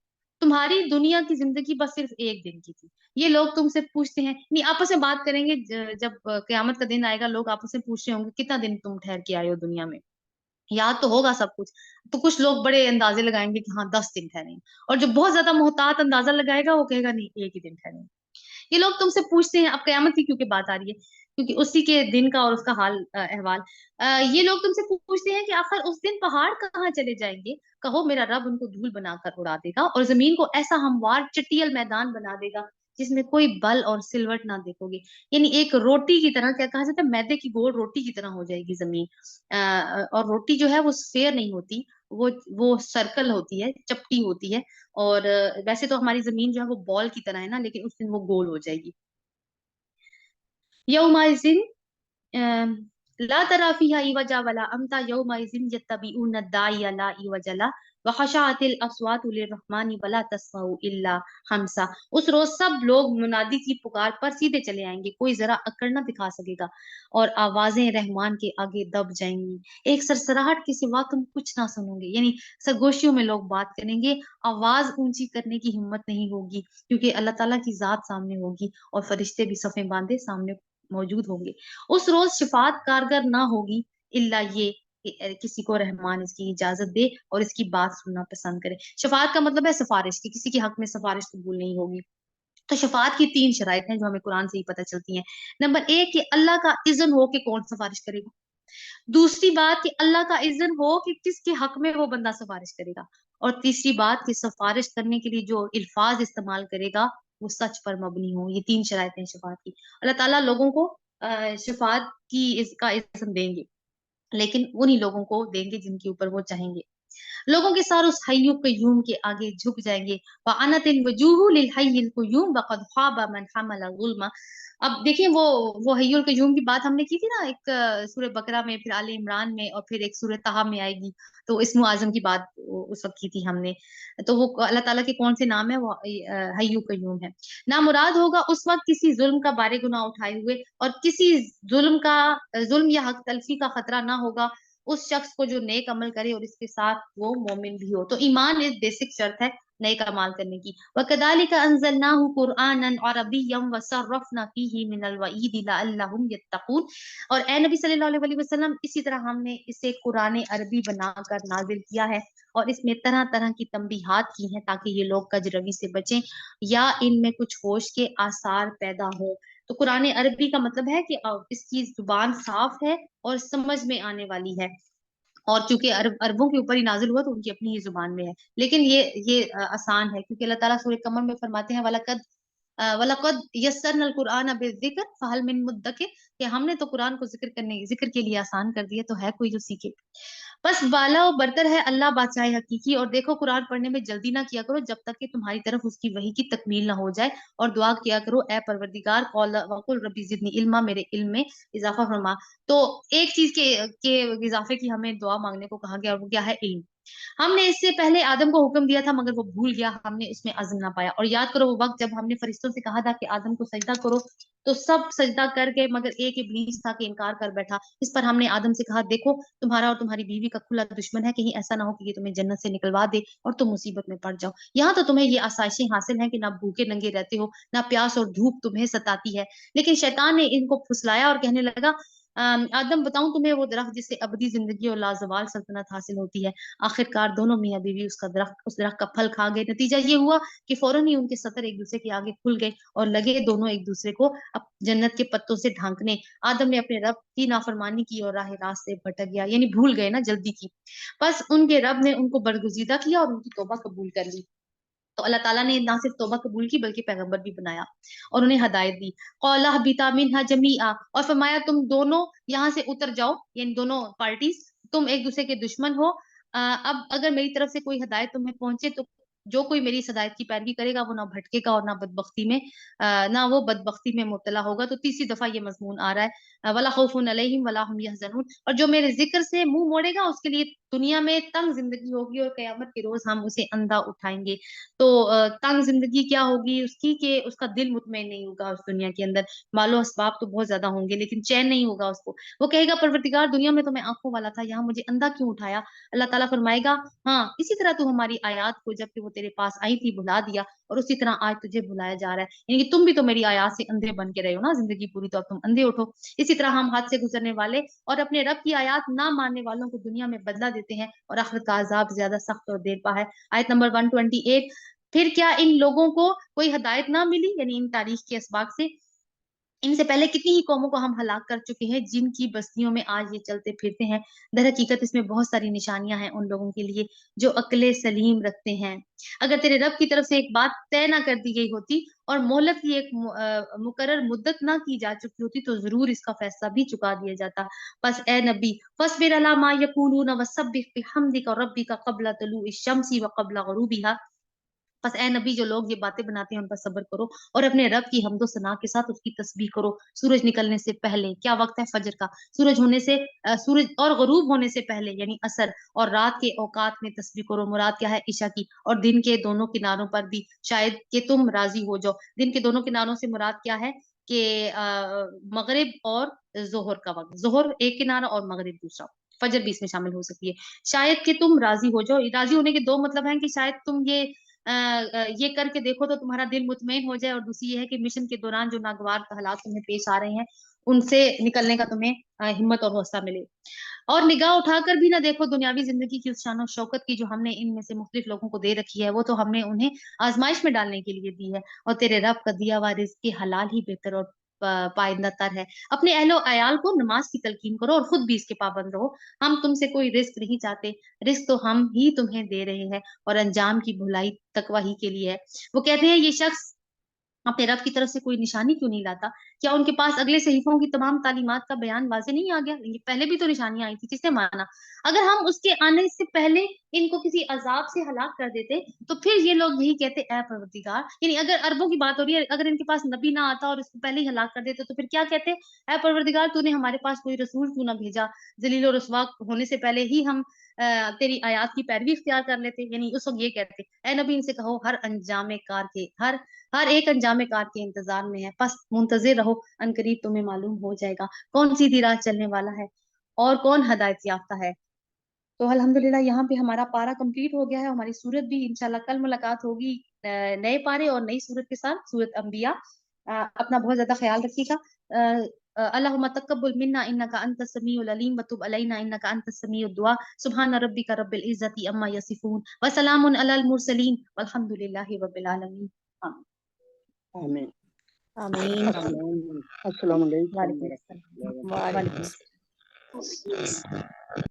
तुम्हारी दुनिया की जिंदगी बस सिर्फ एक दिन की थी। ये लोग तुमसे पूछते हैं, नहीं, आपस में बात करेंगे, जब क़यामत का दिन आएगा लोग आपस में पूछ रहे होंगे, कितना दिन तुम ठहर के आए हो दुनिया में, याद तो होगा सब कुछ। तो कुछ लोग बड़े अंदाजे लगाएंगे कि हाँ 10 दिन ठहरे, और जो बहुत ज्यादा मोहतात अंदाजा लगाएगा वो कहेगा, नहीं, एक ही दिन ठहरे। ये लोग तुमसे पूछते हैं, अब कयामत की क्योंकि बात आ रही है, क्योंकि उसी के दिन का और उसका हाल अहवाल, ये लोग तुमसे पूछते हैं कि आखिर उस दिन पहाड़ कहाँ चले जाएंगे। कहो, मेरा रब उनको धूल बनाकर उड़ा देगा और जमीन को ऐसा हमवार चटियल मैदान बना देगा जिसमें कोई बल और सिलवट ना देखोगे। यानी एक रोटी की तरह, क्या कहा जाता है, मैदे की गोल रोटी की तरह हो जाएगी जमीन। और रोटी जो है वो स्फेयर नहीं होती, वो सर्कल होती है, चपटी होती है। और वैसे तो हमारी जमीन जो है वो बॉल की तरह है ना, लेकिन उस दिन वो गोल हो जाएगी। यौमाइजिन ला तरा फीहा इवजा वला अमता, यौमाइजिन यत्तबिऊन दाइया ला इवजा ला व खशाअतिल अस्वातु लिर्रहमानी वला तस्माउ इल्ला हमसा। उस रोज सब लोग मुनादी की पुकार पर सीधे चले आएंगे, कोई जरा अकड़ ना दिखा सकेगा, और आवाजें रहमान के आगे दब जाएंगी, एक सरसराहट के सिवा तुम कुछ ना सुनोगे। यानी सरगोशियों में लोग बात करेंगे, आवाज ऊंची करने की हिम्मत नहीं होगी, क्योंकि अल्लाह ताला की जात सामने होगी और फरिश्ते भी सफे बांधे सामने मौजूद होंगे। उस रोज शिफात कारगर ना होगी, इल्ला ये कि किसी को रहमान इसकी इजाजत दे और इसकी बात सुनना पसंद करे। शफात का मतलब है सिफारिश की, किसी के हक में सिफारिश कबूल नहीं होगी। तो शफात की 3 शराइत हैं जो हमें कुरान से ही पता चलती हैं। नंबर 1 कि अल्लाह का इज़्न हो कि कौन सिफारिश करेगा। दूसरी बात कि अल्लाह का इज़्न हो कि किसके हक में वो बंदा सिफारिश करेगा। और तीसरी बात कि सिफारिश करने के लिए जो अल्फाज इस्तेमाल करेगा वो सच पर मबनी हो। ये 3 शराइतें हैं शफात की। अल्लाह ताला लोगों को शफात की इसका इज़्न देंगे, लेकिन उन्हीं लोगों को देंगे जिनके ऊपर वो चाहेंगे। लोगों के सार उस हय्युल कय्यूम के आगे झुक जाएंगे। वअनतिल वजूहु लिल हय्यिल कय्यूम वक़द ख़ाबा मन हमला ज़ुल्मा। अब देखिए वो हय्युल कय्यूम की बात हमने की थी ना, एक सूरह बकरा में, फिर आले इमरान में, और फिर एक सूरह ताहा में आएगी। तो इस्म आज़म की बात उस वक्त की थी हमने। तो वो अल्लाह ताला के कौन से नाम है, वो हय्यु कय्यूम है। ना मुराद होगा उस वक्त किसी जुल्म का बारे गुनाह उठाए हुए, और किसी जुल्म या हक तलफी का खतरा ना होगा उस शख्स को जो नेक अमल करे और इसके साथ वो मोमिन भी हो। तो ईमान एक बेसिक शर्त है नेक अमाल करने की। वकदालिका अंज़लनाहु कुरआनन अरबिय्यम वसर्रफना फीही मिनल वईद लअल्लहुम यत्तकून। और ए नबी सल्लल्लाहु अलैहि वसल्लम, इसी तरह हमने इसे कुरान अरबी बनाकर नाजिल किया है, और इसमें तरह तरह की तंबीहात की हैं ताकि ये लोग कजरवी से बचें या इनमें कुछ होश के आसार पैदा हों। तो कुरान अरबी का मतलब है कि इसकी जुबान साफ है और समझ में आने वाली है। और चूंकि अरबों के ऊपर ही नाजिल हुआ तो उनकी अपनी ही जुबान में है, लेकिन ये आसान है, क्योंकि अल्लाह ताला सूरह कमर में फरमाते हैं, वलकद यस्सरनल कुरआन बिज़िक्र फहल मिन मुद्दकिर, कि हमने तो कुरान को जिक्र के लिए आसान कर दिया, तो है कोई जो सीखे। बस बाला और बरतर है अल्लाह बादशाह हकीकी। और देखो, कुरान पढ़ने में जल्दी ना किया करो जब तक कि तुम्हारी तरफ उसकी वही की तकमील ना हो जाए, और दुआ किया करो, ए परवरदिगार, वकुल रब्बी जिदनी इल्मा, मेरे इल्म में इजाफा फरमा। तो एक चीज के इजाफे की हमें दुआ मांगने को कहा गया, और वो क्या है? इल्म। ہم نے اس سے پہلے آدم کو حکم دیا تھا مگر وہ بھول گیا, ہم نے اس میں عزم نہ پایا. اور یاد کرو وہ وقت جب ہم نے فرشتوں سے کہا تھا کہ آدم کو سجدہ کرو, تو سب سجدہ کر گئے مگر ایک ابلیس تھا کہ انکار کر بیٹھا. اس پر ہم نے آدم سے کہا دیکھو تمہارا اور تمہاری بیوی کا کھلا دشمن ہے, کہیں ایسا نہ ہو کہ یہ تمہیں جنت سے نکلوا دے اور تم مصیبت میں پڑ جاؤ. یہاں تو تمہیں یہ آسائشیں حاصل ہیں کہ نہ بھوکے ننگے رہتے ہو, نہ پیاس اور دھوپ تمہیں ستاتی ہے. لیکن شیطان نے ان کو پھسلایا اور کہنے لگا آدم بتاؤں تمہیں وہ درخت جس سے ابدی زندگی اور لازوال سلطنت حاصل ہوتی ہے. آخرکار دونوں میاں بیوی اس درخت کا پھل کھا گئے. نتیجہ یہ ہوا کہ فوراً ہی ان کے سطر ایک دوسرے کے آگے کھل گئے اور لگے دونوں ایک دوسرے کو جنت کے پتوں سے ڈھانکنے. آدم نے اپنے رب کی نافرمانی کی اور راہ راست سے بھٹک گیا, یعنی بھول گئے نا, جلدی کی. بس ان کے رب نے ان کو برگزیدہ کیا اور ان کی توبہ قبول کر لی. تو اللہ تعالیٰ نے نہ صرف توبہ قبول کی بلکہ پیغمبر بھی بنایا اور انہیں ہدایت دی. قَالَ اهْبِطَا مِنْهَا جَمِيعًا, اور فرمایا تم دونوں یہاں سے اتر جاؤ, یعنی دونوں پارٹیز تم ایک دوسرے کے دشمن ہو. اب اگر میری طرف سے کوئی ہدایت تمہیں پہنچے تو جو کوئی میری اس ہدایت کی پیروی کرے گا وہ نہ بھٹکے گا اور نہ بدبختی میں نہ وہ بدبختی میں مبتلا ہوگا. تو تیسری دفعہ یہ مضمون آ رہا ہے وَلَا خَوْفٌ عَلَيْهِمْ وَلَا هُمْ يَحْزَنُونَ, اور جو میرے ذکر سے منہ موڑے گا اس کے لیے دنیا میں تنگ زندگی ہوگی اور قیامت کے روز ہم اسے اندھا اٹھائیں گے. تو تنگ زندگی کیا ہوگی اس کی کہ اس کا دل مطمئن نہیں ہوگا اس دنیا کے اندر. مال و اسباب تو بہت زیادہ ہوں گے لیکن چین نہیں ہوگا اس کو. وہ کہے گا پروردگار دنیا میں تو میں آنکھوں والا تھا, یہاں مجھے اندھا کیوں اٹھایا. اللہ تعالیٰ فرمائے گا ہاں اسی طرح تو ہماری آیات کو جب کہ وہ تیرے پاس آئی تھی بھلا دیا, اور اسی طرح آج تجھے بھلایا جا رہا ہے. یعنی کہ تم بھی تو میری آیات سے اندھے بن کے رہے ہو نا زندگی پوری, تو اب تم اندھے اٹھو. اسی طرح ہم حد سے گزرنے والے اور اپنے رب کی آیات نہ ماننے والوں کو دنیا میں بدلہ دیتے ہیں اور آخرت کا عذاب زیادہ سخت اور دیر پا ہے. آیت نمبر 128, پھر کیا ان لوگوں کو کوئی ہدایت نہ ملی, یعنی ان تاریخ کے اسباق سے. ان سے پہلے کتنی ہی قوموں کو ہم ہلاک کر چکے ہیں جن کی بستیوں میں آج یہ چلتے پھرتے ہیں. در حقیقت اس میں بہت ساری نشانیاں ہیں ان لوگوں کے لیے جو عقل سلیم رکھتے ہیں. اگر تیرے رب کی طرف سے ایک بات طے نہ کر دی گئی ہوتی اور مہلت کی ایک مقرر مدت نہ کی جا چکی ہوتی تو ضرور اس کا فیصلہ بھی چکا دیا جاتا. بس اے نبی فاصبر علی ما یقولون وسبح بحمدک ربک قبل طلوع الشمس وقبل غروبها. بس اے نبی جو لوگ یہ باتیں بناتے ہیں ان پر صبر کرو اور اپنے رب کی حمد و ثنا کے ساتھ اس کی تسبیح کرو سورج نکلنے سے پہلے. کیا وقت ہے فجر کا, سورج ہونے سے سورج اور غروب ہونے سے پہلے یعنی عصر, اور رات کے اوقات میں تسبیح کرو. مراد کیا ہے عشاء کی, اور دن کے دونوں کناروں پر بھی شاید کہ تم راضی ہو جاؤ. دن کے دونوں کناروں سے مراد کیا ہے کہ مغرب اور ظہر کا وقت, ظہر ایک کنارہ اور مغرب دوسرا, فجر بھی اس میں شامل ہو سکتی ہے. شاید کہ تم راضی ہو جاؤ, راضی ہونے کے دو مطلب ہیں کہ شاید تم یہ کر کے دیکھو تو تمہارا دل مطمئن ہو جائے, اور دوسری یہ ہے کہ مشن کے دوران جو ناگوار حالات تمہیں پیش آ رہے ہیں ان سے نکلنے کا تمہیں ہمت اور حوصلہ ملے. اور نگاہ اٹھا کر بھی نہ دیکھو دنیاوی زندگی کی اس شان و شوکت کی جو ہم نے ان میں سے مختلف لوگوں کو دے رکھی ہے, وہ تو ہم نے انہیں آزمائش میں ڈالنے کے لیے دی ہے, اور تیرے رب کا دیا ہوا رزق کے حلال ہی بہتر اور پائندہ تر ہے. اپنے اہل و عیال کو نماز کی تلقین کرو اور خود بھی اس کے پابند رہو. ہم تم سے کوئی رزق نہیں چاہتے, رزق تو ہم ہی تمہیں دے رہے ہیں, اور انجام کی بھلائی تقوی ہی کے لیے ہے. وہ کہتے ہیں یہ شخص اپنے رب کی طرف سے کوئی نشانی کیوں نہیں لاتا, کیا ان کے پاس اگلے صحیفوں کی تمام تعلیمات کا بیان واضح نہیں آ گیا. پہلے بھی تو نشانیاں آئی تھی, کس نے مانا. اگر ہم اس کے آنے سے پہلے ان کو کسی عذاب سے ہلاک کر دیتے تو پھر یہ لوگ یہی کہتے اے پروردگار, یعنی اگر اربوں کی بات ہو رہی ہے, اگر ان کے پاس نبی نہ آتا اور اس کو پہلے ہی ہلاک کر دیتے تو پھر کیا کہتے, اے پروردگار تو نے ہمارے پاس کوئی رسول کیوں نہ بھیجا, ذلیل و رسوا ہونے سے پہلے ہی ہم تیری آیات کی پیروی اختیار کر لیتے. یعنی اس وقت یہ کہتے اے نبی ان سے کہو ہر انجام کار کے ہر ایک انجام کار کے انتظار میں ہے, پس منتظر رہو, ان قریب تمہیں معلوم ہو جائے گا کون سیدھی راہ چلنے والا ہے اور کون ہدایت یافتہ ہے. تو الحمدللہ یہاں پہ ہمارا پارا کمپلیٹ ہو گیا ہے. ہماری سورت بھی انشاءاللہ کل ملاقات ہوگی نئے پارے اور نئی سورت کے ساتھ, سورت انبیاء. اپنا بہت زیادہ خیال رکھیے گا. اللہم تقبل منا انکا انت السمیع العلیم وتب علینا انکا انت السمیع الدعاء. سبحان ربک رب العزت عما یصفون وسلام علی المرسلین والحمدللہ رب العالمین. آمین. آمین. السلام علیکم وعلیکم ورحمۃ السلام. اللہ وعلیکم وعلیکم وبرکاتہ. السلام. السلام.